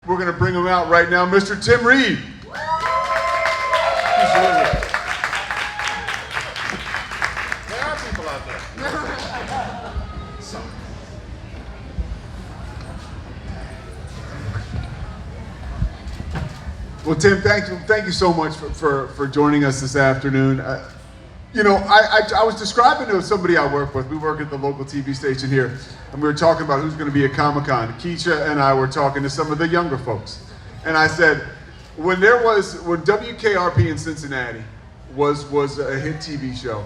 We're going to bring him out right now, Mr. Tim Reid. There are people out there. Well, Tim, thank you so much for joining us this afternoon. You know, I was describing to somebody I work with. We work at the local TV station here, and we were talking about who's going to be at Comic-Con. Keisha and I were talking to some of the younger folks, and I said, when WKRP in Cincinnati was a hit TV show,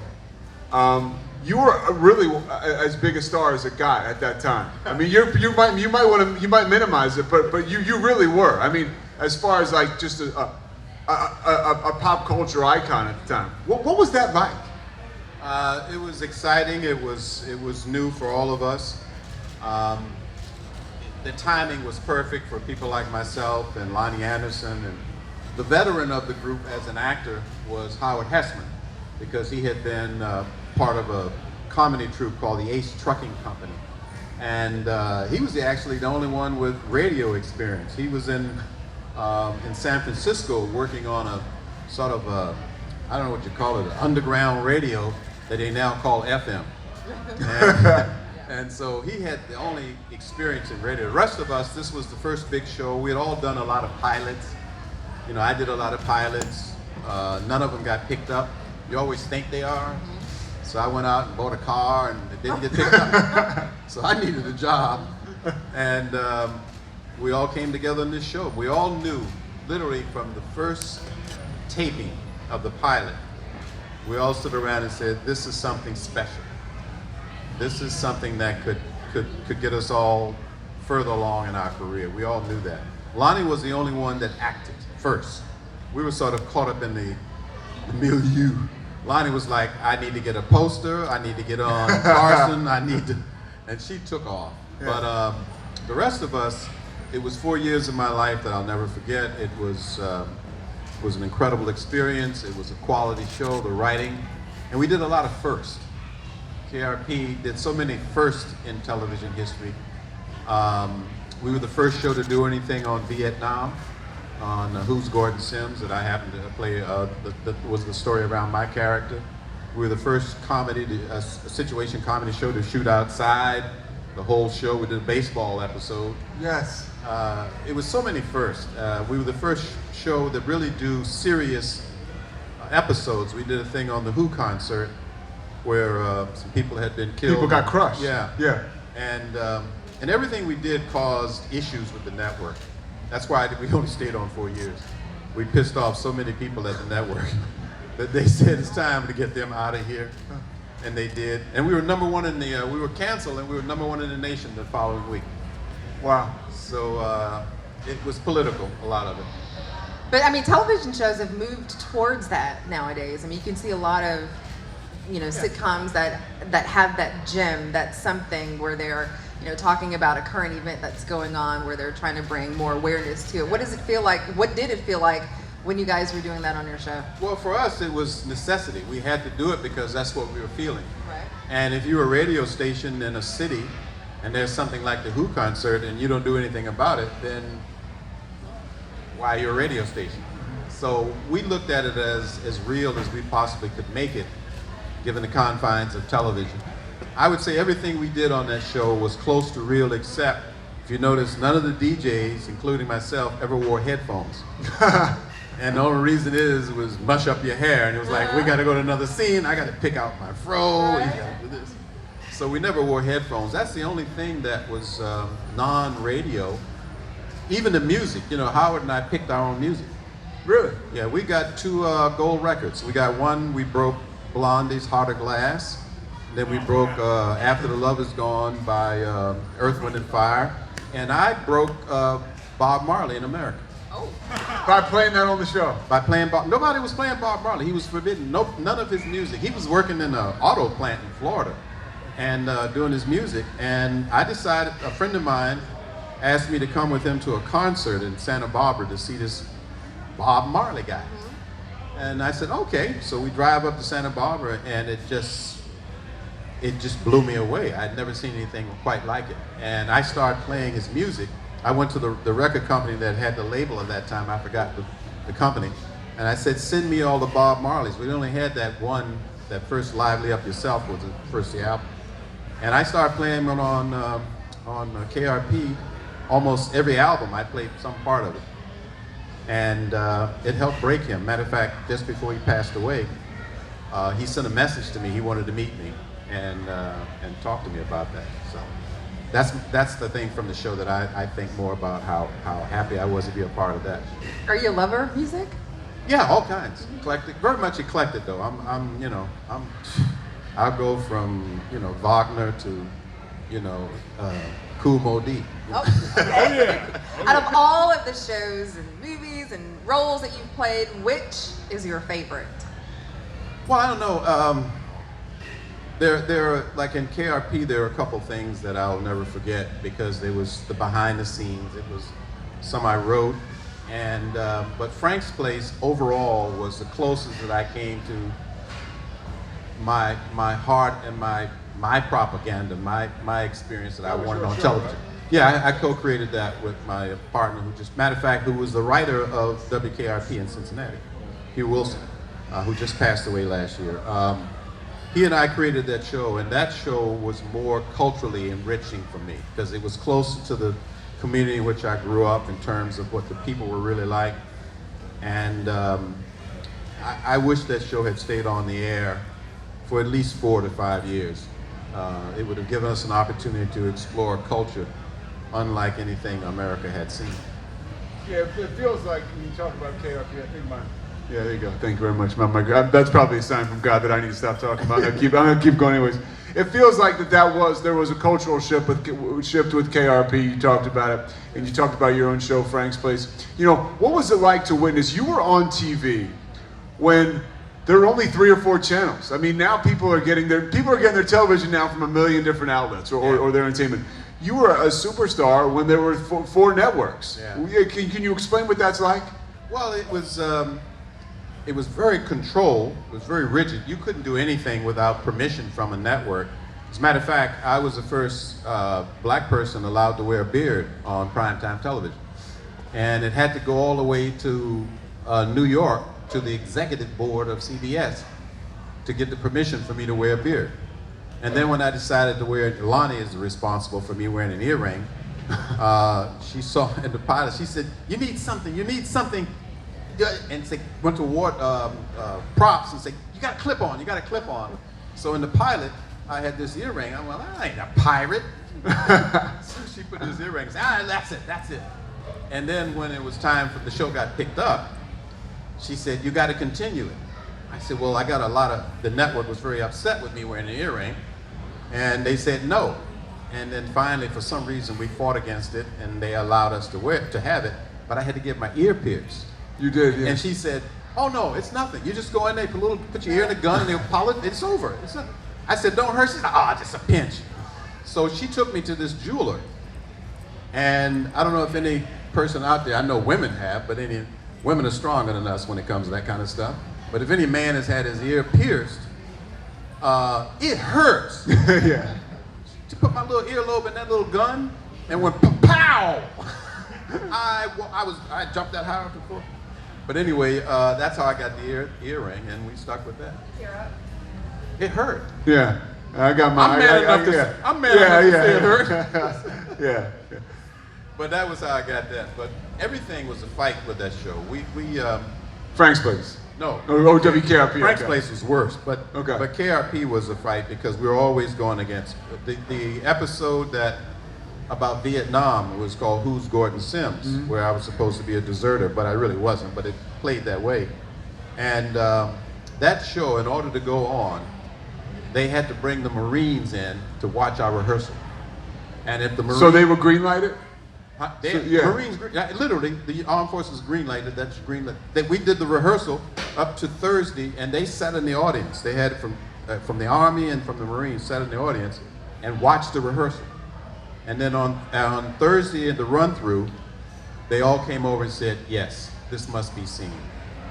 you were really as big a star as it got at that time. I mean, you might minimize it, but you really were. I mean, as far as like just a pop culture icon at the time. What was that like? It was exciting. It was new for all of us. The timing was perfect for people like myself and Lonnie Anderson, and the veteran of the group as an actor was Howard Hessman, because he had been part of a comedy troupe called the Ace Trucking Company, and he was actually the only one with radio experience. He was in San Francisco working on a sort of I don't know what you call it, an underground radio that they now call FM. And so he had the only experience in radio. The rest of us, this was the first big show. We had all done a lot of pilots. You know, I did a lot of pilots. None of them got picked up. You always think they are. So I went out and bought a car and it didn't get picked up. So I needed a job. And we all came together in this show. We all knew, literally from the first taping of the pilot, we all stood around and said, this is something special. This is something that could get us all further along in our career. We all knew that. Lonnie was the only one that acted first. We were sort of caught up in the milieu. Lonnie was like, I need to get a poster, I need to get on Carson, and she took off. Yeah. But the rest of us, it was 4 years of my life that I'll never forget. It was an incredible experience. It was a quality show, the writing, and we did a lot of firsts. KRP did so many firsts in television history. We were the first show to do anything on Vietnam, on Who's Gordon Sims, that I happened to play, that was the story around my character. We were the first comedy, a situation comedy show to shoot outside the whole show. We did a baseball episode. Yes. It was so many firsts. We were the first show that really do serious episodes. We did a thing on the Who concert where some people had been killed. People got crushed. Yeah. Yeah. And everything we did caused issues with the network. That's why we only stayed on 4 years. We pissed off so many people at the network that they said it's time to get them out of here. And they did. And we were number one in the, we were canceled and we were number one in the nation the following week. Wow. So it was political, a lot of it. But I mean, television shows have moved towards that nowadays. I mean, you can see a lot of, you know, sitcoms that have that gem, that's something where they're, you know, talking about a current event that's going on, where they're trying to bring more awareness to it. What does it feel like? What did it feel like when you guys were doing that on your show? Well, for us, it was necessity. We had to do it because that's what we were feeling. Right. And if you're a radio station in a city and there's something like the Who concert and you don't do anything about it, then why you're a radio station? So we looked at it as real as we possibly could make it, given the confines of television. I would say everything we did on that show was close to real, except, if you notice, none of the DJs, including myself, ever wore headphones. And the only reason was mush up your hair. And it was like, we gotta go to another scene, I gotta pick out my fro, you gotta do this. So we never wore headphones. That's the only thing that was non-radio. Even the music, you know, Howard and I picked our own music. Really? Yeah, we got 2 gold records. We got one, we broke Blondie's Heart of Glass. Then we broke After the Love Is Gone by Earth, Wind and Fire. And I broke Bob Marley in America. Oh. By playing that on the show? By playing Bob. Nobody was playing Bob Marley. He was forbidden. None of his music. He was working in an auto plant in Florida and doing his music. And I decided, a friend of mine asked me to come with him to a concert in Santa Barbara to see this Bob Marley guy. And I said, okay. So we drive up to Santa Barbara, and it just blew me away. I'd never seen anything quite like it. And I started playing his music, I went to the record company that had the label at that time. I forgot the company. And I said, send me all the Bob Marleys. We only had that one, that first Lively Up Yourself was the first album. And I started playing them on KRP. Almost every album, I played some part of it. And it helped break him. Matter of fact, just before he passed away, he sent a message to me. He wanted to meet me and talk to me about that. So that's the thing from the show that I think more about how happy I was to be a part of that. Are you a lover of music? Yeah, all kinds. Eclectic, very much eclectic though. I'll go from Wagner to Kool Moe Dee. Oh. Out of all of the shows and movies and roles that you've played, which is your favorite? Well, I don't know. There are, like in KRP, there are a couple things that I'll never forget because there was the behind the scenes. It was some I wrote, and but Frank's Place overall was the closest that I came to my heart and my propaganda, my experience that I wanted on television. Right? Yeah, I co-created that with my partner, matter of fact, who was the writer of WKRP in Cincinnati, Hugh Wilson, who just passed away last year. He and I created that show, and that show was more culturally enriching for me because it was closer to the community in which I grew up in terms of what the people were really like. And I wish that show had stayed on the air for at least 4 to 5 years. It would have given us an opportunity to explore a culture unlike anything America had seen. Yeah, it feels like when you talk about KRP, I think yeah, there you go. Thank you very much. That's probably a sign from God that I need to stop talking about. I'm gonna keep going anyways. It feels like there was a cultural shift with KRP. You talked about it, and you talked about your own show, Frank's Place. What was it like to witness? You were on TV when there were only 3 or 4 channels. I mean, now people are getting their television now from a million different outlets or their entertainment. You were a superstar when there were 4 networks. Yeah. Can you explain what that's like? Well, it was very controlled. It was very rigid. You couldn't do anything without permission from a network. As a matter of fact, I was the first black person allowed to wear a beard on primetime television. And it had to go all the way to New York to the executive board of CBS to get the permission for me to wear a beard. And then when I decided to wear it, Lonnie is responsible for me wearing an earring. She saw in the pilot, she said, you need something. And went to award props and said, you got a clip on. So in the pilot, I had this earring. I'm like, I ain't a pirate. So she put this earring and said, that's it. And then when it was time for the show got picked up, she said, you got to continue it. I said, well, the network was very upset with me wearing an earring, and they said no. And then finally, for some reason, we fought against it, and they allowed us to have it, but I had to get my ear pierced. You did, yeah. And she said, oh no, it's nothing. You just go in there, put your ear in the gun, and they'll polish it, it's over. I said, don't hurt. She said, just a pinch. So she took me to this jeweler, and I don't know if any person out there, I know women have, but women are stronger than us when it comes to that kind of stuff. But if any man has had his ear pierced, it hurts. Yeah. She put my little earlobe in that little gun and went pow! I jumped that high off the floor. But anyway, that's how I got the earring, and we stuck with that. Tear up. It hurt. Yeah. I got my. I'm mad enough to say it hurt. Yeah. But that was how I got that. But everything was a fight with that show. We Frank's Place. No. Oh, WKRP. Frank's Place was worse, but okay. But KRP was a fight because we were always going against the episode about Vietnam was called Who's Gordon Sims, mm-hmm. where I was supposed to be a deserter, but I really wasn't. But it played that way, and that show, in order to go on, they had to bring the Marines in to watch our rehearsal, and if the Marines, so they were green-lighted. Marines, literally, the armed forces green-lighted. That's green-lighted. We did the rehearsal up to Thursday, and they sat in the audience. They had from the Army and from the Marines sat in the audience and watched the rehearsal. And then on Thursday in the run-through, they all came over and said, "Yes, this must be seen."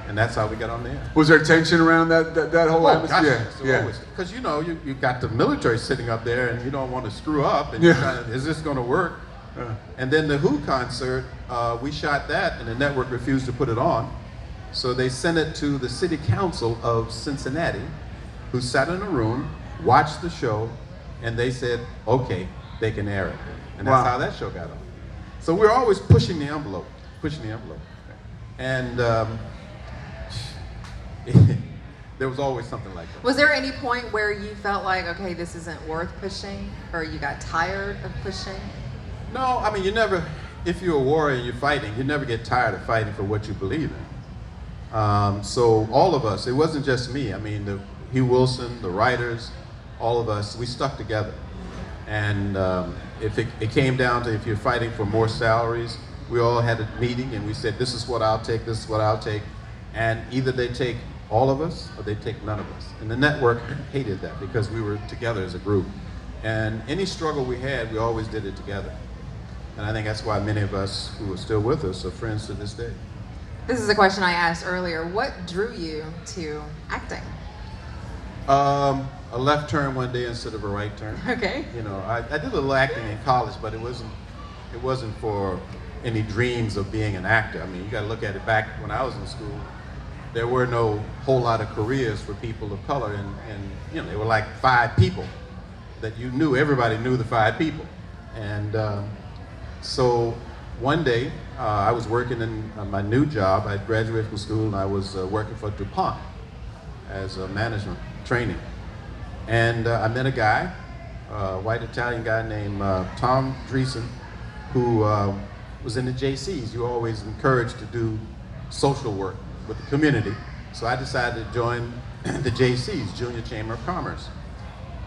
And that's how we got on the air. Was there tension around that whole atmosphere? Yeah. Because you got the military sitting up there, and you don't want to screw up, and you're trying to, is this going to work? And then the Who concert, we shot that, and the network refused to put it on. So they sent it to the city council of Cincinnati, who sat in a room, watched the show, and they said, okay, they can air it. And that's how that show got on. So we're always pushing the envelope, pushing the envelope. And there was always something like that. Was there any point where you felt like, okay, this isn't worth pushing, or you got tired of pushing? No, I mean, you never, if you're a warrior and you're fighting, you never get tired of fighting for what you believe in. So all of us, it wasn't just me. I mean, Hugh Wilson, the writers, all of us, we stuck together. And if it came down to if you're fighting for more salaries, we all had a meeting and we said, this is what I'll take, this is what I'll take. And either they take all of us or they take none of us. And the network hated that because we were together as a group. And any struggle we had, we always did it together. And I think that's why many of us who are still with us are friends to this day. This is a question I asked earlier. What drew you to acting? A left turn one day instead of a right turn. Okay. You know, I did a little acting in college, but it wasn't for any dreams of being an actor. I mean, you got to look at it back when I was in school. There were no whole lot of careers for people of color, and you know, there were like 5 people that you knew. Everybody knew the 5 people, and so one day I was working in my new job. I graduated from school and I was working for DuPont as a management training, and I met a guy, a white Italian guy named Tom Dreesen, who was in the JCs. You were always encouraged to do social work with the community. So I decided to join the JCs, Junior Chamber of Commerce.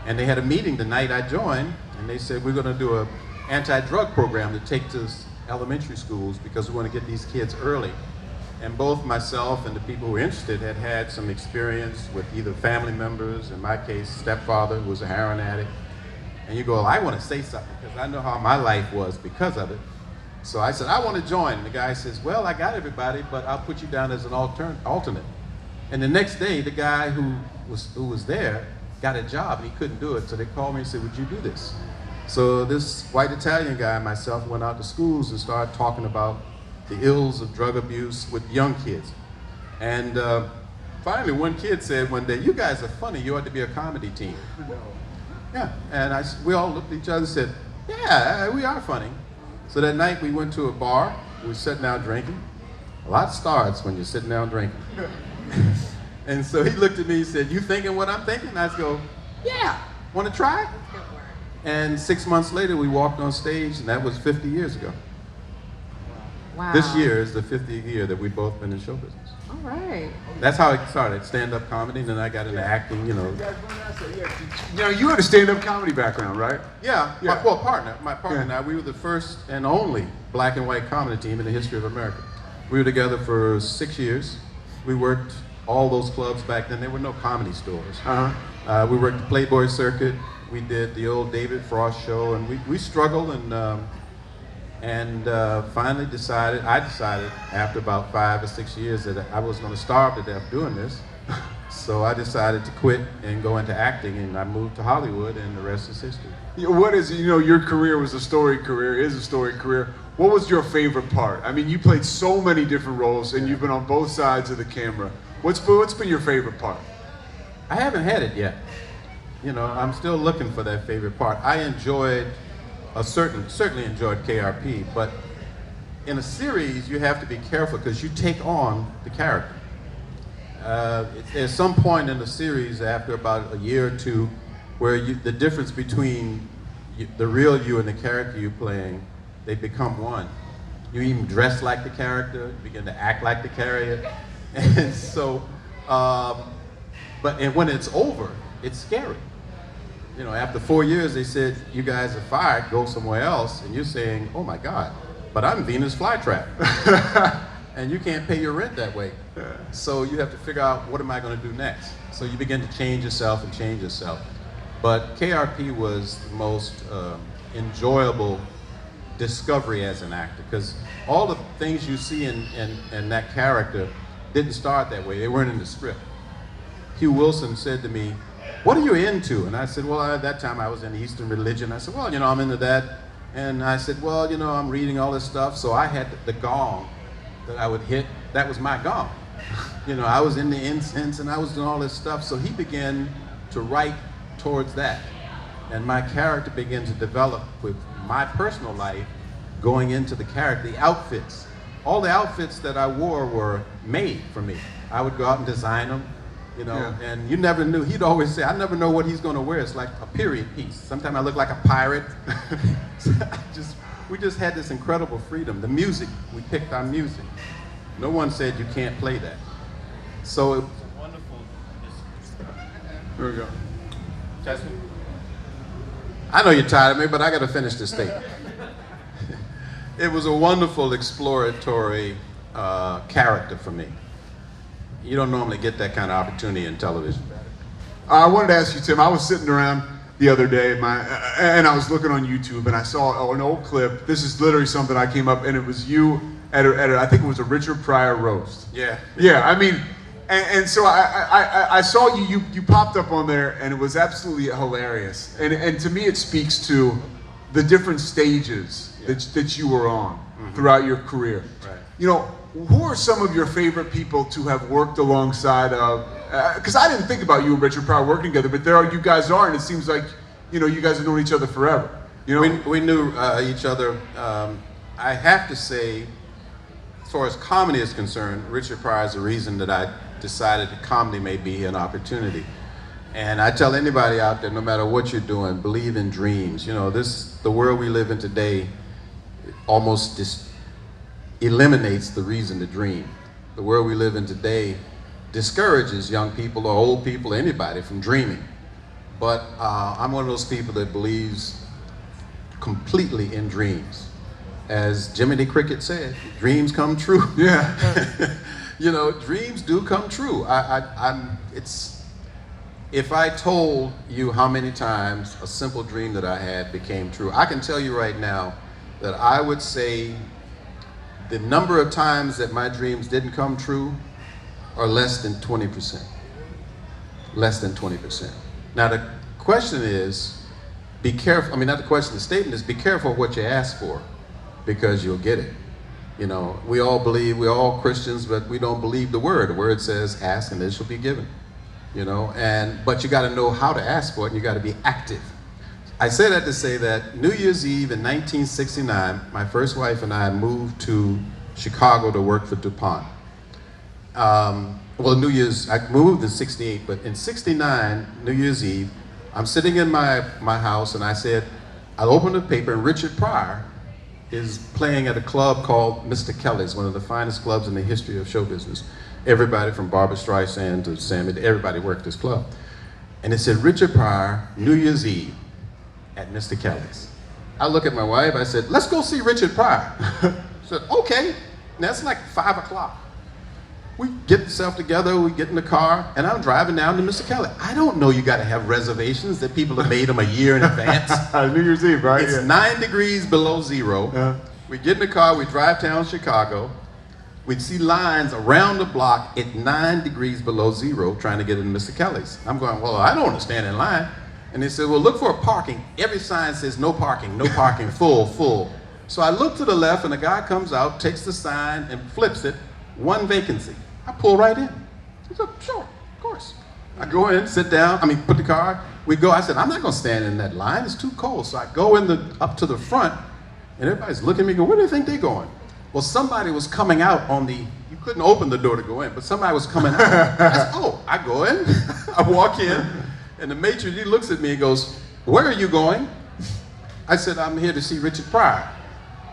And they had a meeting the night I joined, and they said, we're gonna do an anti-drug program to take to elementary schools because we want to get these kids early. And both myself and the people who were interested had had some experience with either family members, in my case, stepfather who was a heroin addict. And you go, well, I want to say something because I know how my life was because of it. So I said, I want to join. And the guy says, well, I got everybody, but I'll put you down as an alternate. And the next day, the guy who was there got a job and he couldn't do it. So they called me and said, would you do this? So this white Italian guy and myself went out to schools and started talking about the ills of drug abuse with young kids. And finally, one kid said one day, you guys are funny, you ought to be a comedy team. Yeah, and we all looked at each other and said, yeah, we are funny. So that night we went to a bar, we were sitting down drinking. A lot starts when you're sitting down drinking. And so he looked at me and said, you thinking what I'm thinking? I go, yeah, want to try? And 6 months later we walked on stage, and that was 50 years ago. Wow. This year is the 50th year that we've both been in show business. All right. That's how it started, stand-up comedy, and then I got into acting, you know. You know, you had a stand-up comedy background, right? Yeah, Yeah. my partner and I, we were the first and only black and white comedy team in the history of America. We were together for 6 years. We worked all those clubs back then. There were no comedy stores. We worked the Playboy circuit. We did the old David Frost show, and we struggled and finally decided after about 5 or 6 years that I was going to starve to death doing this. So I decided to quit and go into acting, and I moved to Hollywood, and the rest is history. What is, you know, your career was a storied career, is a storied career. What was your favorite part? I mean, you played so many different roles, and you've been on both sides of the camera. What's been your favorite part? I haven't had it yet. You know, I'm still looking for that favorite part. I enjoyed certainly enjoyed KRP, but in a series you have to be careful because you take on the character. At some point in the series, after about a year or two, where the difference between the real you and the character you're playing, they become one. You even dress like the character, you begin to act like the character, and so, and when it's over, it's scary. You know, after 4 years, they said, you guys are fired, go somewhere else. And you're saying, oh my God, but I'm Venus flytrap. And you can't pay your rent that way. So you have to figure out, what am I going to do next? So you begin to change yourself and change yourself. But KRP was the most enjoyable discovery as an actor, because all the things you see in that character didn't start that way. They weren't in the script. Hugh Wilson said to me, what are you into? And I said, well, at that time I was in Eastern religion. I said, well, you know, I'm into that. And I said, well, you know, I'm reading all this stuff, so I had the gong that I would hit. That was my gong. You know, I was in the incense and I was doing all this stuff, so he began to write towards that. And my character began to develop with my personal life going into the character, the outfits. All the outfits that I wore were made for me. I would go out and design them, you know, Yeah. and you never knew. He'd always say, I never know what he's going to wear. It's like a period piece. Sometimes I look like a pirate. So we just had this incredible freedom. The music, we picked our music. No one said you can't play that. So it was a wonderful. Here we go. I know you're tired of me, but I got to finish this statement. It was a wonderful exploratory character for me. You don't normally get that kind of opportunity in television. I wanted to ask you, Tim, I was sitting around the other day and I was looking on YouTube and I saw an old clip. This is literally something I came up and it was you at I think it was a Richard Pryor roast. Yeah. Yeah, I mean, and so I saw you popped up on there and it was absolutely hilarious. And to me it speaks to the different stages that you were on throughout your career. Right. You know, who are some of your favorite people to have worked alongside of? Because I didn't think about you and Richard Pryor working together, but you guys are, and it seems like, you know, you guys have known each other forever. You know, We knew each other. I have to say, as far as comedy is concerned, Richard Pryor is the reason that I decided that comedy may be an opportunity. And I tell anybody out there, no matter what you're doing, believe in dreams. You know, the world we live in today almost eliminates the reason to dream. The world we live in today discourages young people or old people, anybody, from dreaming. But I'm one of those people that believes completely in dreams. As Jiminy the Cricket said, dreams come true. yeah. You know, dreams do come true. If I told you how many times a simple dream that I had became true, I can tell you right now that I would say the number of times that my dreams didn't come true are less than 20%. Less than 20%. Now the question is, be careful. I mean, not the question, the statement is, be careful what you ask for, because you'll get it. You know, we all believe, we're all Christians, but we don't believe the word. The word says, ask and it shall be given. You know, but you got to know how to ask for it, and you got to be active. I say that to say that New Year's Eve in 1969, my first wife and I moved to Chicago to work for DuPont. Well, New Year's, I moved in 68, but in 69, New Year's Eve, I'm sitting in my house and I said, I opened the paper and Richard Pryor is playing at a club called Mr. Kelly's, one of the finest clubs in the history of show business. Everybody from Barbra Streisand to Sammy, everybody worked this club. And it said, Richard Pryor, New Year's Eve at Mr. Kelly's. I look at my wife, I said, let's go see Richard Pryor. She said, okay. And that's like 5 o'clock. We get ourselves together, we get in the car, and I'm driving down to Mr. Kelly. I don't know you gotta have reservations, that people have made them a year in advance. New Year's Eve, right? It's Yeah. 9 degrees below zero. We get in the car, we drive down Chicago. We'd see lines around the block at 9 degrees below zero trying to get into Mr. Kelly's. I'm going, well, I don't want to stand in line. And they said, well, look for a parking. Every sign says no parking, full, full. So I look to the left and a guy comes out, takes the sign and flips it, 1 vacancy. I pull right in. He said, sure, of course. I go in, sit down, put the car, we go. I said, I'm not gonna stand in that line, it's too cold. So I go up to the front and everybody's looking at me, go, where do you think they're going? Well, somebody was coming out you couldn't open the door to go in, but somebody was coming out. I said, oh, I go in, I walk in, and the maitre d' looks at me and goes, where are you going? I said, I'm here to see Richard Pryor.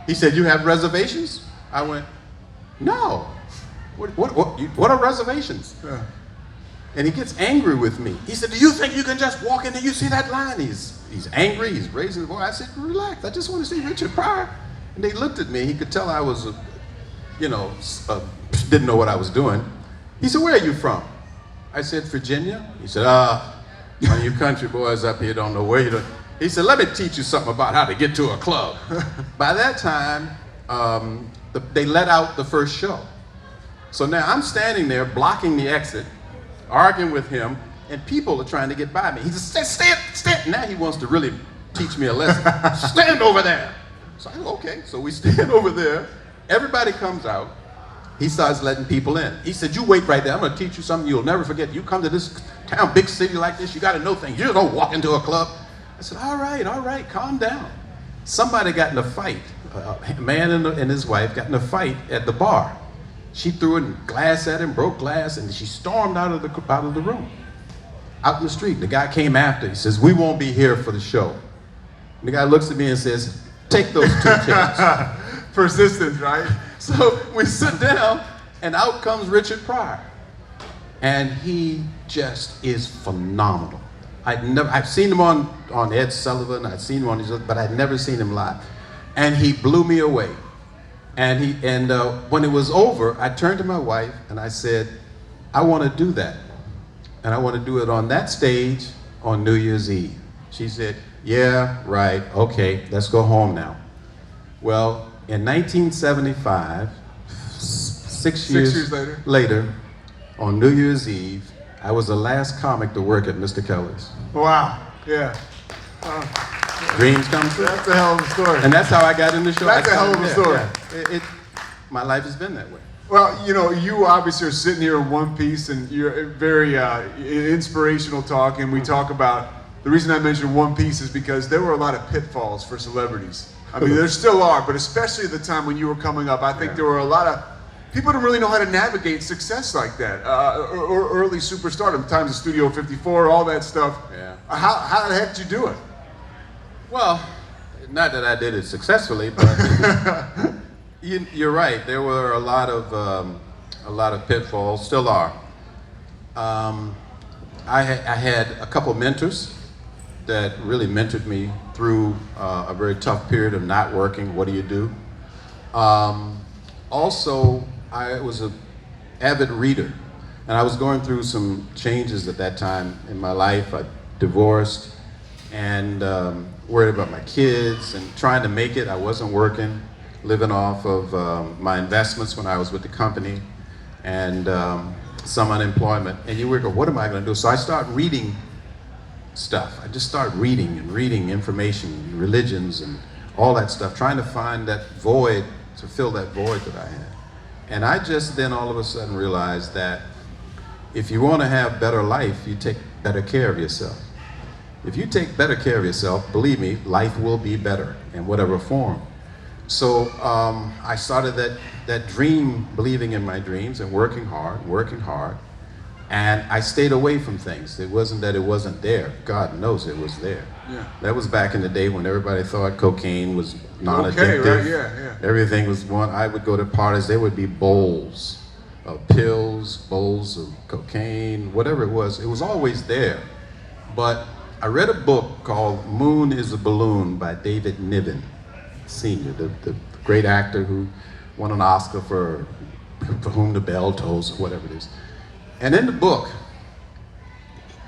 He said, you have reservations? I went, no. What are reservations? Yeah. And he gets angry with me. He said, do you think you can just walk in and you see that line? He's angry, he's raising his voice. I said, relax, I just want to see Richard Pryor. And they looked at me, he could tell I was, didn't know what I was doing. He said, where are you from? I said, Virginia. He said, one of you country boys up here don't know where you're. He said, let me teach you something about how to get to a club. By that time, they let out the first show. So now I'm standing there blocking the exit, arguing with him, and people are trying to get by me. He says, stand. Now he wants to really teach me a lesson. Stand over there. So I go, okay. So we stand over there. Everybody comes out. He starts letting people in. He said, you wait right there. I'm going to teach you something you'll never forget. You come to this town, big city like this, you got to know things. You just don't walk into a club. I said, all right, calm down. Somebody got in a fight. A man and his wife got in a fight at the bar. She threw a glass at him, broke glass, and she stormed out of the room, out in the street. The guy came after. He says, we won't be here for the show. And the guy looks at me and says, take those 2 chairs. Persistence, right? So we sit down, and out comes Richard Pryor. And he just is phenomenal. I've seen him on Ed Sullivan, I've seen him on his, but I'd never seen him live. And he blew me away. And when it was over, I turned to my wife and I said, I want to do that. And I want to do it on that stage on New Year's Eve. She said, yeah, right, okay, let's go home now. Well, in 1975, six years later, on New Year's Eve, I was the last comic to work at Mr. Kelly's. Wow, yeah. Dreams come true. That's a hell of a story. And that's how I got in the show. That's a hell of a story. Yeah. My life has been that way. Well, you know, you obviously are sitting here in one piece, and you're very inspirational talk, and we talk about, the reason I mentioned One Piece is because there were a lot of pitfalls for celebrities. I mean, there still are, but especially at the time when you were coming up, I think there were a lot of people didn't really know how to navigate success like that, or early superstardom, times of Studio 54, all that stuff. Yeah. How the heck did you do it? Well, not that I did it successfully, but you're right. There were a lot of pitfalls, still are. I had a couple mentors that really mentored me through a very tough period of not working. What do you do? Also, I was an avid reader, and I was going through some changes at that time in my life. I divorced and worried about my kids and trying to make it. I wasn't working, living off of my investments when I was with the company, and some unemployment. And you were, what am I going to do? So I started reading stuff. I just started reading and reading information, religions and all that stuff, trying to find that void, to fill that void that I had. And I just then all of a sudden realized that if you want to have better life, you take better care of yourself. If you take better care of yourself, believe me, life will be better in whatever form. So I started that dream, believing in my dreams and working hard. And I stayed away from things. It wasn't that it wasn't there. God knows it was there. Yeah. That was back in the day when everybody thought cocaine was non-addictive. Okay, right? Yeah. Everything was one. I would go to parties, there would be bowls of pills, bowls of cocaine, whatever it was always there. But I read a book called Moon is a Balloon by David Niven Sr., the great actor who won an Oscar for Whom the Bell Tolls, or whatever it is. And in the book,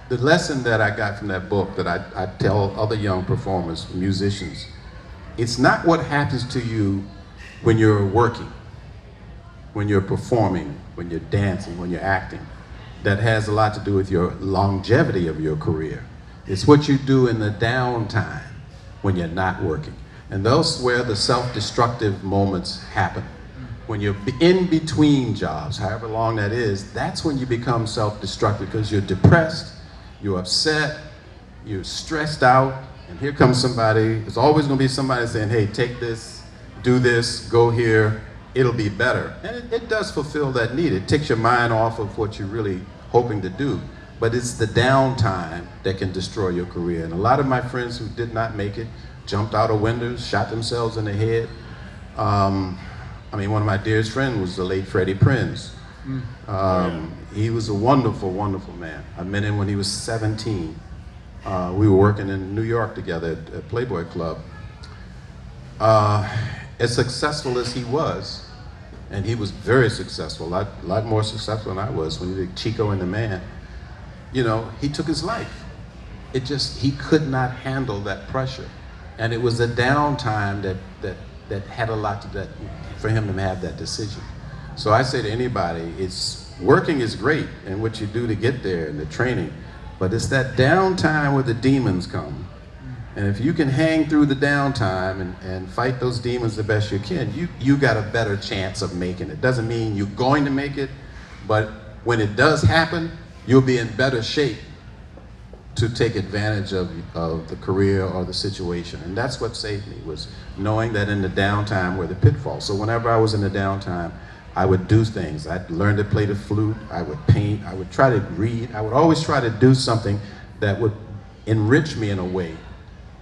the lesson that I got from that book that I tell other young performers, musicians, it's not what happens to you when you're working, when you're performing, when you're dancing, when you're acting, that has a lot to do with your longevity of your career. It's what you do in the downtime when you're not working. And those where the self-destructive moments happen. When you're in between jobs, however long that is, that's when you become self-destructive because you're depressed, you're upset, you're stressed out, and here comes somebody. There's always going to be somebody saying, hey, take this, do this, go here, it'll be better. And it does fulfill that need. It takes your mind off of what you're really hoping to do. But it's the downtime that can destroy your career. And a lot of my friends who did not make it jumped out of windows, shot themselves in the head. I mean, one of my dearest friends was the late Freddie Prinze. He was a wonderful, wonderful man. I met him when he was 17. We were working in New York together at Playboy Club. As successful as he was, and he was very successful, a lot more successful than I was when he did Chico and the Man, you know, he took his life. He could not handle that pressure. And it was a downtime that had a lot to that, for him to have that decision. So I say to anybody, working is great and what you do to get there and the training, but it's that downtime where the demons come And if you can hang through the downtime and fight those demons the best you can, you got a better chance of making it. Doesn't mean you're going to make it, but when it does happen, you'll be in better shape to take advantage of the career or the situation. And that's what saved me, was knowing that in the downtime were the pitfalls. So whenever I was in the downtime, I would do things. I'd learn to play the flute, I would paint, I would try to read. I would always try to do something that would enrich me in a way,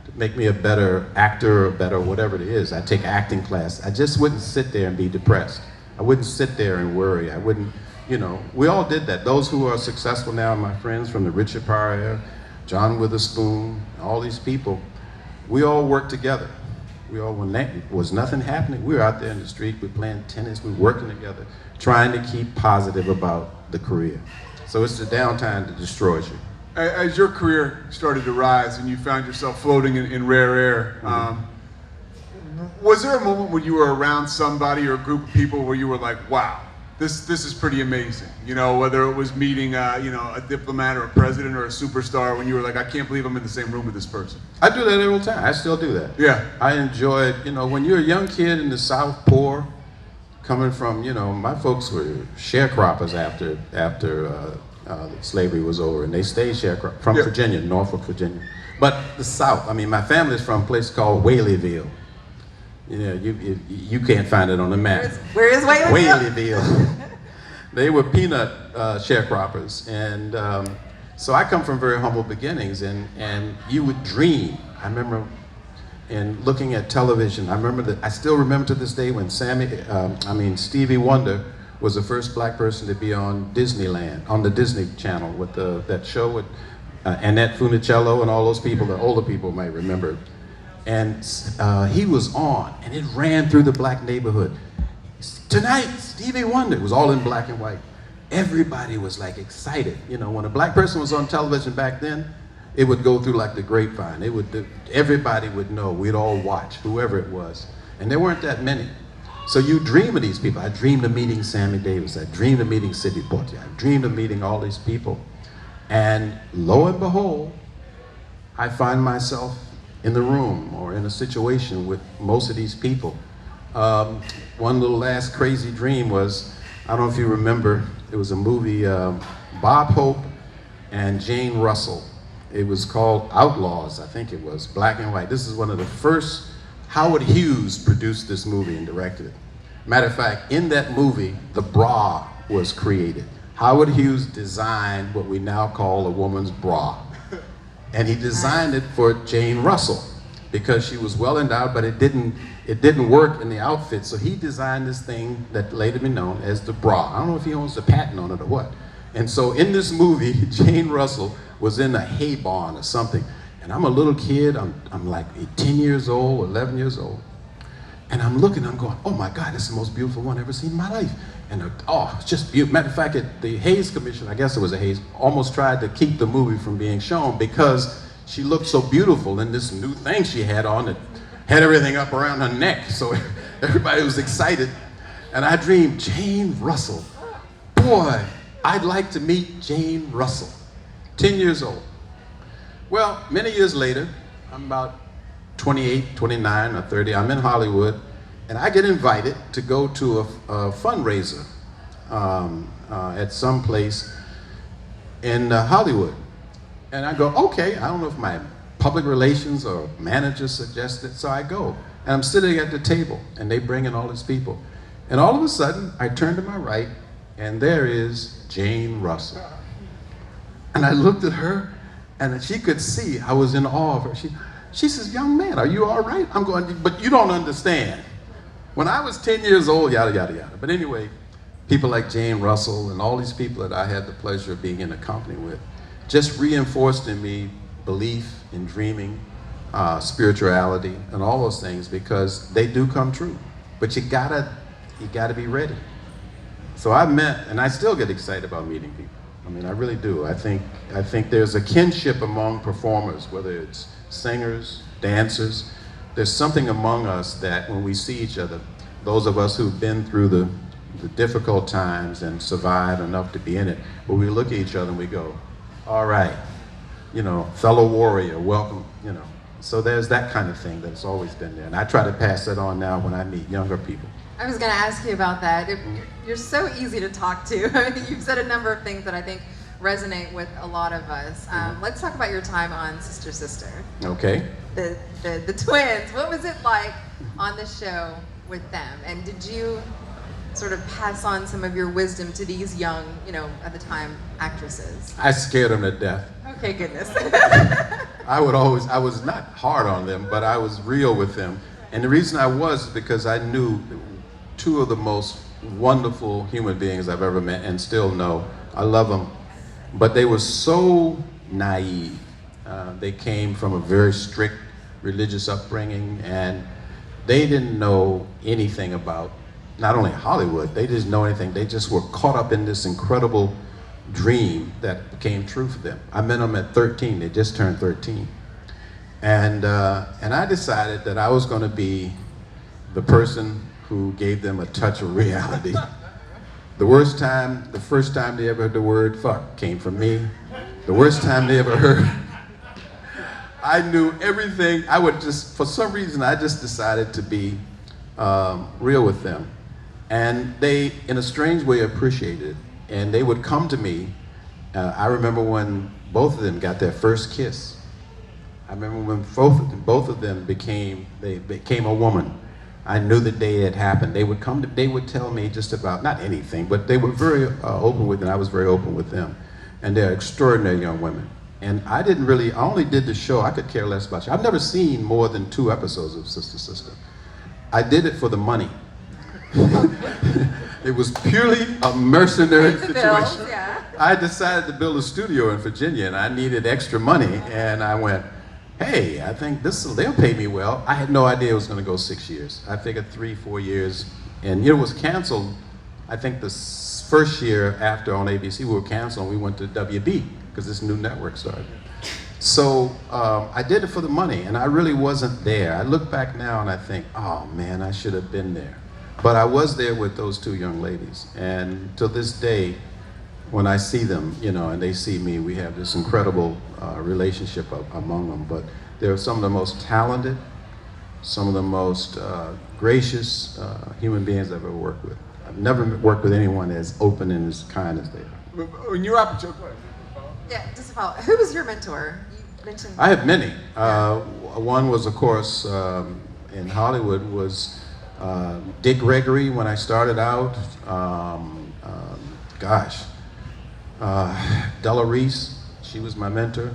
to make me a better actor or better whatever it is. I'd take acting class. I just wouldn't sit there and be depressed. I wouldn't sit there and worry. I wouldn't, we all did that. Those who are successful now, my friends from the Richard Pryor, John Witherspoon, all these people, we all worked together. We all, when there was nothing happening, we were out there in the street, we were playing tennis, we were working together, trying to keep positive about the career. So it's the downtime that destroys you. As your career started to rise and you found yourself floating in rare air, was there a moment when you were around somebody or a group of people where you were like, wow, this is pretty amazing? Whether it was meeting a diplomat or a president or a superstar, when you were like, I can't believe I'm in the same room with this person. I do that every time. I still do that. Yeah. I enjoy it. When you're a young kid in the South, poor, coming from, my folks were sharecroppers after slavery was over, and they stayed sharecroppers from Virginia, Norfolk, Virginia. But the South, my family's from a place called Whaleyville. You can't find it on the map. Where is Whaleyville? Whaleyville. They were peanut sharecroppers, and so I come from very humble beginnings, and you would dream. I remember in looking at television. I still remember to this day when Stevie Wonder was the first black person to be on Disneyland, on the Disney Channel, with that show with Annette Funicello and all those people. The older people might remember. And he was on, and it ran through the black neighborhood. Tonight, Stevie Wonder. It was all in black and white. Everybody was like excited. When a black person was on television back then, it would go through like the grapevine. Everybody would know. We'd all watch, whoever it was. And there weren't that many. So you dream of these people. I dreamed of meeting Sammy Davis. I dreamed of meeting Sidney Poitier. I dreamed of meeting all these people. And lo and behold, I find myself in the room or in a situation with most of these people. One little last crazy dream was, I don't know if you remember, it was a movie, Bob Hope and Jane Russell. It was called Outlaws, I think it was, black and white. This is one of the first. Howard Hughes produced this movie and directed it. Matter of fact, in that movie, the bra was created. Howard Hughes designed what we now call a woman's bra. And he designed it for Jane Russell because she was well endowed, but it didn't work in the outfit. So he designed this thing that later be known as the bra. I don't know if he owns the patent on it or what. And so in this movie, Jane Russell was in a hay barn or something. And I'm a little kid, I'm like 10 years old, 11 years old. And I'm looking, I'm going, oh my God, this is the most beautiful one I've ever seen in my life. And it's just beautiful. Matter of fact, the Hayes Commission, I guess it was a Hayes, almost tried to keep the movie from being shown because she looked so beautiful in this new thing she had on that had everything up around her neck. So everybody was excited. And I dreamed, Jane Russell. Boy, I'd like to meet Jane Russell. 10 years old. Well, many years later, I'm about 28, 29, or 30, I'm in Hollywood, and I get invited to go to a fundraiser at some place in Hollywood. And I go, okay, I don't know if my public relations or manager suggested, so I go. And I'm sitting at the table, and they bring in all these people. And all of a sudden, I turn to my right, and there is Jane Russell. And I looked at her, and she could see I was in awe of her. She says, young man, are you all right? I'm going, but you don't understand. When I was 10 years old, yada, yada, yada. But anyway, people like Jane Russell and all these people that I had the pleasure of being in a company with just reinforced in me belief in dreaming, spirituality, and all those things, because they do come true. But you gotta be ready. So I met, and I still get excited about meeting people. I mean, I really do. I think there's a kinship among performers, whether it's singers, dancers. There's something among us that when we see each other, those of us who've been through the difficult times and survived enough to be in it, where we look at each other and we go, all right, fellow warrior, welcome, So there's that kind of thing that's always been there. And I try to pass that on now when I meet younger people. I was going to ask you about that. You're so easy to talk to. You've said a number of things that I think resonate with a lot of us. Let's talk about your time on Sister Sister. Okay. The twins. What was it like on the show with them? And did you sort of pass on some of your wisdom to these young, at the time, actresses? I scared them to death. Okay, goodness. I was not hard on them, but I was real with them. And the reason I was is because I knew two of the most wonderful human beings I've ever met and still know. I love them. But they were so naive. They came from a very strict religious upbringing, and they didn't know anything about not only Hollywood, they didn't know anything. They just were caught up in this incredible dream that became true for them. I met them at 13. They just turned 13. And I decided that I was going to be the person who gave them a touch of reality. The first time they ever heard the word fuck came from me. The worst time they ever heard, I knew everything. For some reason, I just decided to be real with them. And they, in a strange way, appreciated it. And they would come to me. I remember when both of them got their first kiss. I remember when both of them became a woman. I knew the day it happened. They would tell me just about, not anything, but they were very open with me, and I was very open with them. And they're extraordinary young women. And I only did the show, I could care less about you. I've never seen more than 2 episodes of Sister Sister. I did it for the money. It was purely a mercenary situation. Bills, yeah. I decided to build a studio in Virginia, and I needed extra money, and I went, hey, I think they'll pay me well. I had no idea it was going to go 6 years. I figured 3-4 years, and it was canceled. I think the first year after on ABC, we were canceled, and we went to WB, because this new network started. So I did it for the money, and I really wasn't there. I look back now and I think, oh man, I should have been there. But I was there with those 2 young ladies, and to this day, when I see them, and they see me, we have this incredible relationship among them. But they're some of the most talented, some of the most gracious human beings I've ever worked with. I've never worked with anyone as open and as kind as they are. When you're up, Yeah, just a follow. Who was your mentor? You mentioned. I have many. One was, of course, in Hollywood was Dick Gregory when I started out. Della Reese, she was my mentor.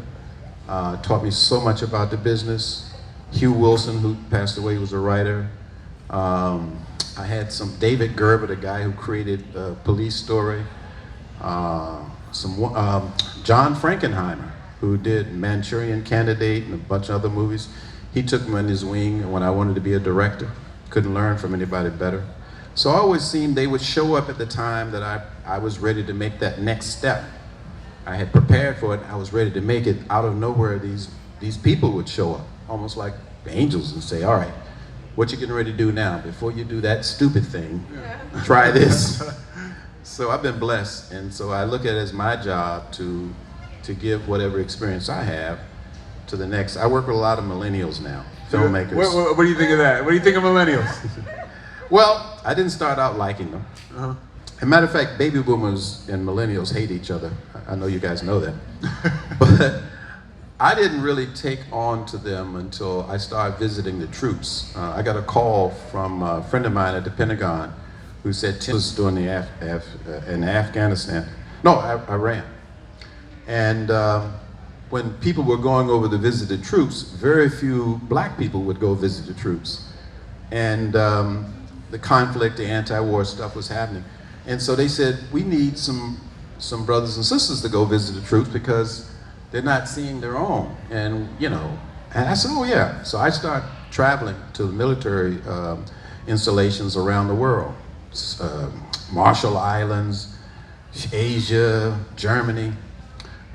Taught me so much about the business. Hugh Wilson, who passed away, was a writer. I had some David Gerber, the guy who created Police Story. John Frankenheimer, who did Manchurian Candidate and a bunch of other movies. He took me in his wing when I wanted to be a director. Couldn't learn from anybody better. So I always seemed they would show up at the time that I was ready to make that next step. I had prepared for it, I was ready to make it. Out of nowhere, these people would show up, almost like angels, and say, all right, what you getting ready to do now? Before you do that stupid thing, try this. So I've been blessed, and so I look at it as my job to give whatever experience I have to the next. I work with a lot of millennials now, filmmakers. What do you think of that? What do you think of millennials? Well, I didn't start out liking them. As a matter of fact, baby boomers and millennials hate each other. I know you guys know that. But I didn't really take on to them until I started visiting the troops. I got a call from a friend of mine at the Pentagon who said Tim was doing in Afghanistan. No, Iran. And when people were going over to visit the troops, very few black people would go visit the troops. And the conflict, the anti-war stuff was happening. And so they said, we need some brothers and sisters to go visit the troops because they're not seeing their own. And I said, oh yeah. So I started traveling to the military installations around the world. Marshall Islands, Asia, Germany.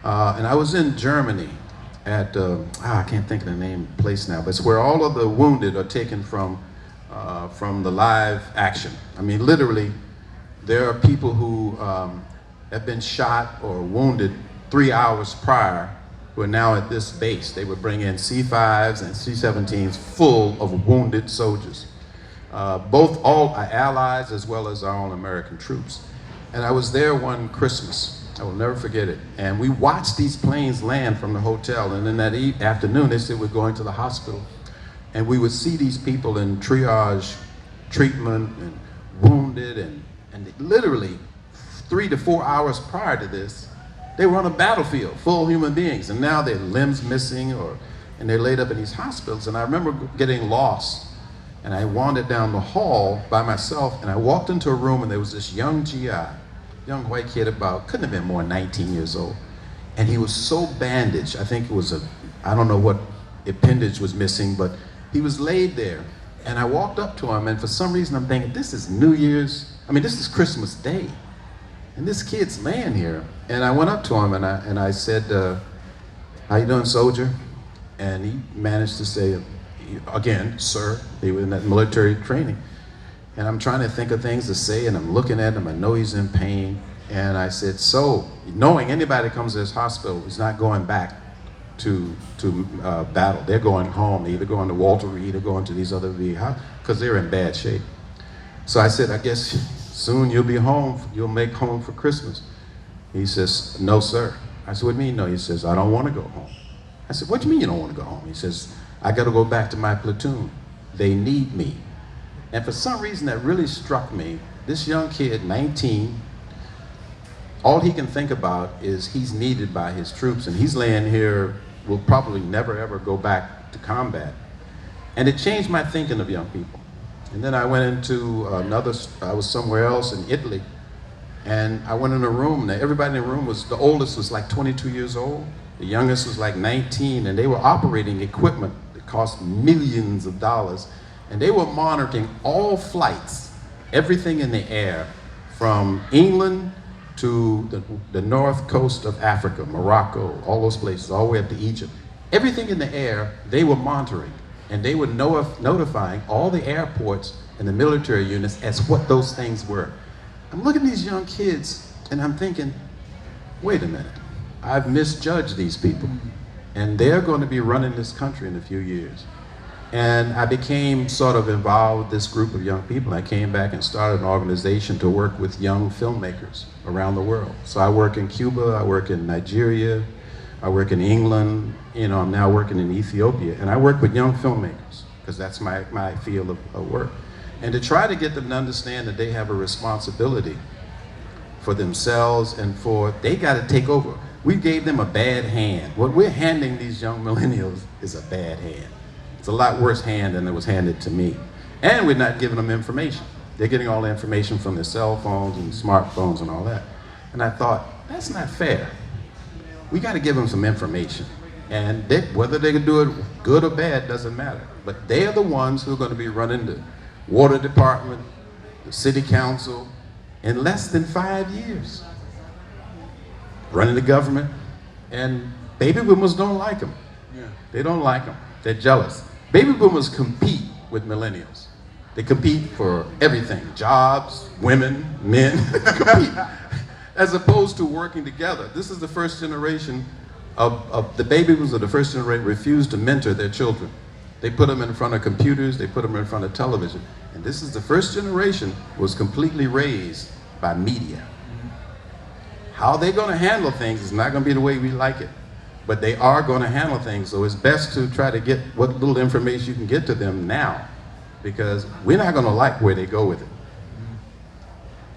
And I was in Germany at, I can't think of the name of the place now, but it's where all of the wounded are taken from the live action. I mean, literally, there are people who have been shot or wounded 3 hours prior who are now at this base. They would bring in C-5s and C-17s full of wounded soldiers. Both all our allies as well as our own American troops. And I was there one Christmas. I will never forget it. And we watched these planes land from the hotel. And then that afternoon, they said we're going to the hospital. And we would see these people in triage treatment and wounded. And literally 3 to 4 hours prior to this, they were on a battlefield full of human beings. And now their limbs missing and they're laid up in these hospitals. And I remember getting lost. And I wandered down the hall by myself, and I walked into a room, and there was this young GI, young white kid couldn't have been more than 19 years old. And he was so bandaged, I think it was I don't know what appendage was missing, but he was laid there. And I walked up to him, and for some reason I'm thinking, this is this is Christmas Day. And this kid's laying here. And I went up to him, and I said, how you doing, soldier? And he managed to say, again, sir, they were in that military training. And I'm trying to think of things to say, and I'm looking at him, I know he's in pain. And I said, so, knowing anybody comes to this hospital is not going back to battle. They're going home. They're either going to Walter Reid or going to these other because they're in bad shape. So I said, I guess soon you'll be home. You'll make home for Christmas. He says, no, sir. I said, what do you mean no? He says, I don't want to go home. I said, what do you mean you don't want to go home? He says, I got to go back to my platoon. They need me. And for some reason that really struck me. This young kid, 19, all he can think about is he's needed by his troops, and he's laying here, will probably never ever go back to combat. And it changed my thinking of young people. And then I went into I was somewhere else in Italy, and I went in a room. Now everybody in the room the oldest was like 22 years old. The youngest was like 19, and they were operating equipment that cost millions of dollars. And they were monitoring all flights, everything in the air, from England to the north coast of Africa, Morocco, all those places, all the way up to Egypt. Everything in the air, they were monitoring. And they were notifying all the airports and the military units as what those things were. I'm looking at these young kids, and I'm thinking, wait a minute. I've misjudged these people, and they're going to be running this country in a few years. And I became sort of involved with this group of young people. I came back and started an organization to work with young filmmakers around the world. So I work in Cuba, I work in Nigeria, I work in England, I'm now working in Ethiopia, and I work with young filmmakers, because that's my field of work. And to try to get them to understand that they have a responsibility for themselves and they got to take over. We gave them a bad hand. What we're handing these young millennials is a bad hand. It's a lot worse hand than it was handed to me. And we're not giving them information. They're getting all the information from their cell phones and smartphones and all that. And I thought, that's not fair. We got to give them some information. And whether they can do it good or bad doesn't matter. But they are the ones who are going to be running the water department, the city council, in less than 5 years. Running the government, and baby boomers don't like them. Yeah. They don't like them. They're jealous. Baby boomers compete with millennials. They compete for everything, jobs, women, men, compete, as opposed to working together. This is the first generation of the baby boomers of the first generation refused to mentor their children. They put them in front of computers, they put them in front of television. And this is the first generation was completely raised by media. How they're going to handle things is not going to be the way we like it, but they are going to handle things. So it's best to try to get what little information you can get to them now, because we're not going to like where they go with it.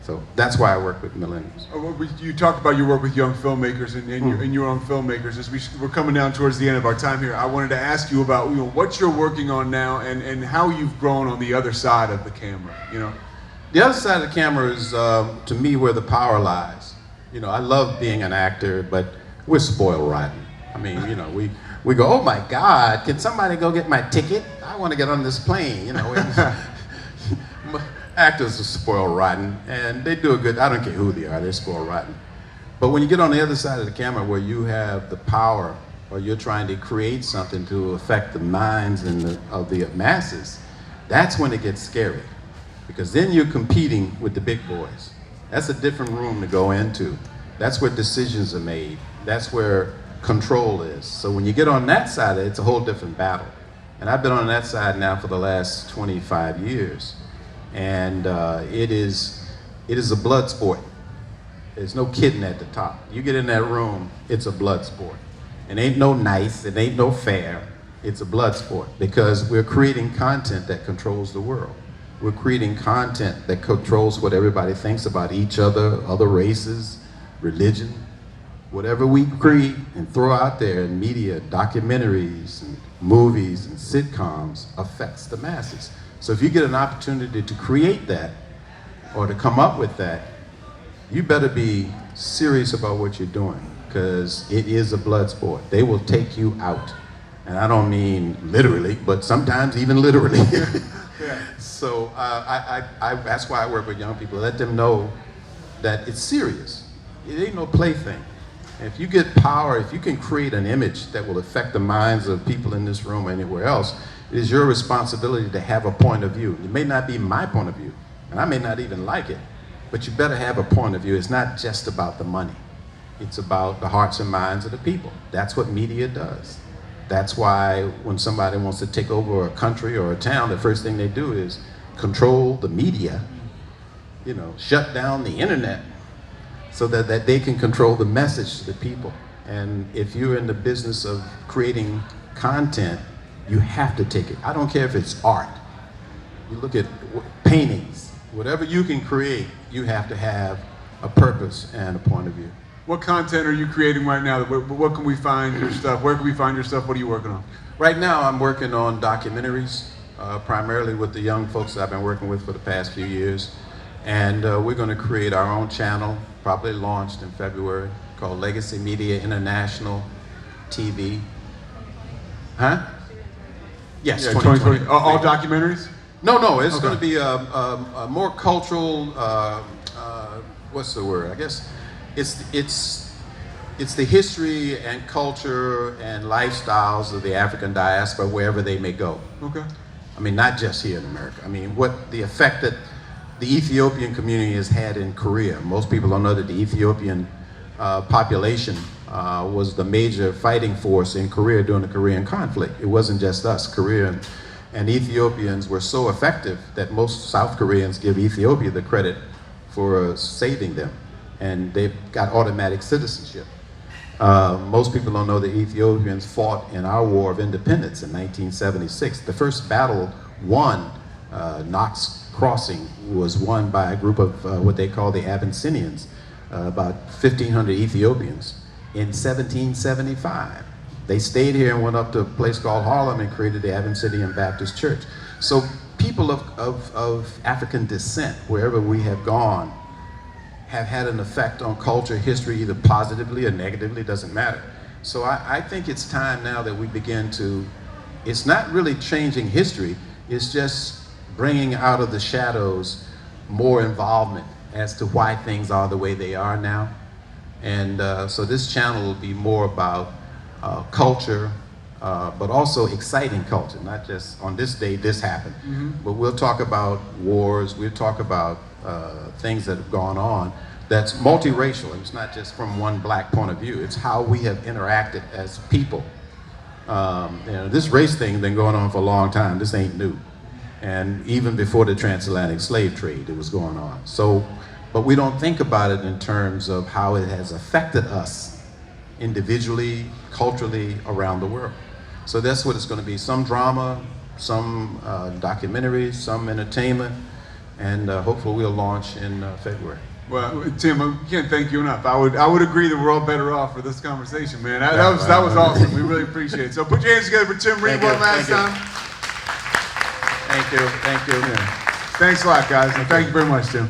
So that's why I work with millennials. You talked about your work with young filmmakers and your own filmmakers. As we're coming down towards the end of our time here, I wanted to ask you about what you're working on now and how you've grown on the other side of the camera. The other side of the camera is, to me, where the power lies. I love being an actor, but we're spoiled rotten. We go, oh my God, can somebody go get my ticket? I want to get on this plane. Actors are spoiled rotten, and they do a good, I don't care who they are, they're spoiled rotten. But when you get on the other side of the camera where you have the power, or you're trying to create something to affect the minds of the masses, that's when it gets scary. Because then you're competing with the big boys. That's a different room to go into. That's where decisions are made. That's where control is. So when you get on that side, it's a whole different battle. And I've been on that side now for the last 25 years. And it is a blood sport. There's no kidding at the top. You get in that room, it's a blood sport. It ain't no nice, it ain't no fair. It's a blood sport because we're creating content that controls the world. We're creating content that controls what everybody thinks about each other, other races, religion. Whatever we create and throw out there in media, documentaries, and movies, and sitcoms affects the masses. So if you get an opportunity to create that or to come up with that, you better be serious about what you're doing because it is a blood sport. They will take you out. And I don't mean literally, but sometimes even literally. Yeah. So that's why I work with young people. Let them know that it's serious. It ain't no plaything. If you get power, if you can create an image that will affect the minds of people in this room or anywhere else, it is your responsibility to have a point of view. It may not be my point of view, and I may not even like it, but you better have a point of view. It's not just about the money. It's about the hearts and minds of the people. That's what media does. That's why when somebody wants to take over a country or a town, the first thing they do is control the media, shut down the internet so that they can control the message to the people. And if you're in the business of creating content, you have to take it. I don't care if it's art. You look at paintings, whatever you can create, you have to have a purpose and a point of view. What content are you creating right now? What can we find your stuff? Where can we find your stuff? What are you working on? Right now I'm working on documentaries, primarily with the young folks that I've been working with for the past few years. And we're going to create our own channel, probably launched in February, called Legacy Media International TV. Huh? Yes, Yeah, 2020. All documentaries? No, it's Okay. going to be a more cultural, what's the word? I guess it's the history and culture and lifestyles of the African diaspora wherever they may go. Okay. I mean, not just here in America. I mean, what the effect that the Ethiopian community has had in Korea. Most people don't know that the Ethiopian population was the major fighting force in Korea during the Korean conflict. It wasn't just us. Korea and Ethiopians were so effective that most South Koreans give Ethiopia the credit for saving them. And they've got automatic citizenship. Most people don't know that Ethiopians fought in our War of Independence in 1976. The first battle won, Knox Crossing, was won by a group of what they call the Abyssinians, about 1,500 Ethiopians in 1775. They stayed here and went up to a place called Harlem and created the Abyssinian Baptist Church. So people of African descent, wherever we have gone, have had an effect on culture, history, either positively or negatively, doesn't matter. So I think it's time now that we begin to, it's not really changing history, it's just bringing out of the shadows more involvement as to why things are the way they are now. And so this channel will be more about culture, but also exciting culture, not just on this day this happened. But we'll talk about wars, we'll talk about things that have gone on that's multiracial. It's not just from one black point of view, it's how we have interacted as people. This race thing has been going on for a long time, this ain't new. And even before the transatlantic slave trade, it was going on. So, but we don't think about it in terms of how it has affected us individually, culturally, around the world. So that's what it's going to be, some drama, some documentaries, some entertainment, and hopefully we'll launch in February. Well, Tim, I can't thank you enough. I would agree that we're all better off for this conversation, man. That was awesome. We really appreciate it. So put your hands together for Tim Reid one last time. Thank you. Yeah. Thanks a lot, guys, and thank you very much, Tim.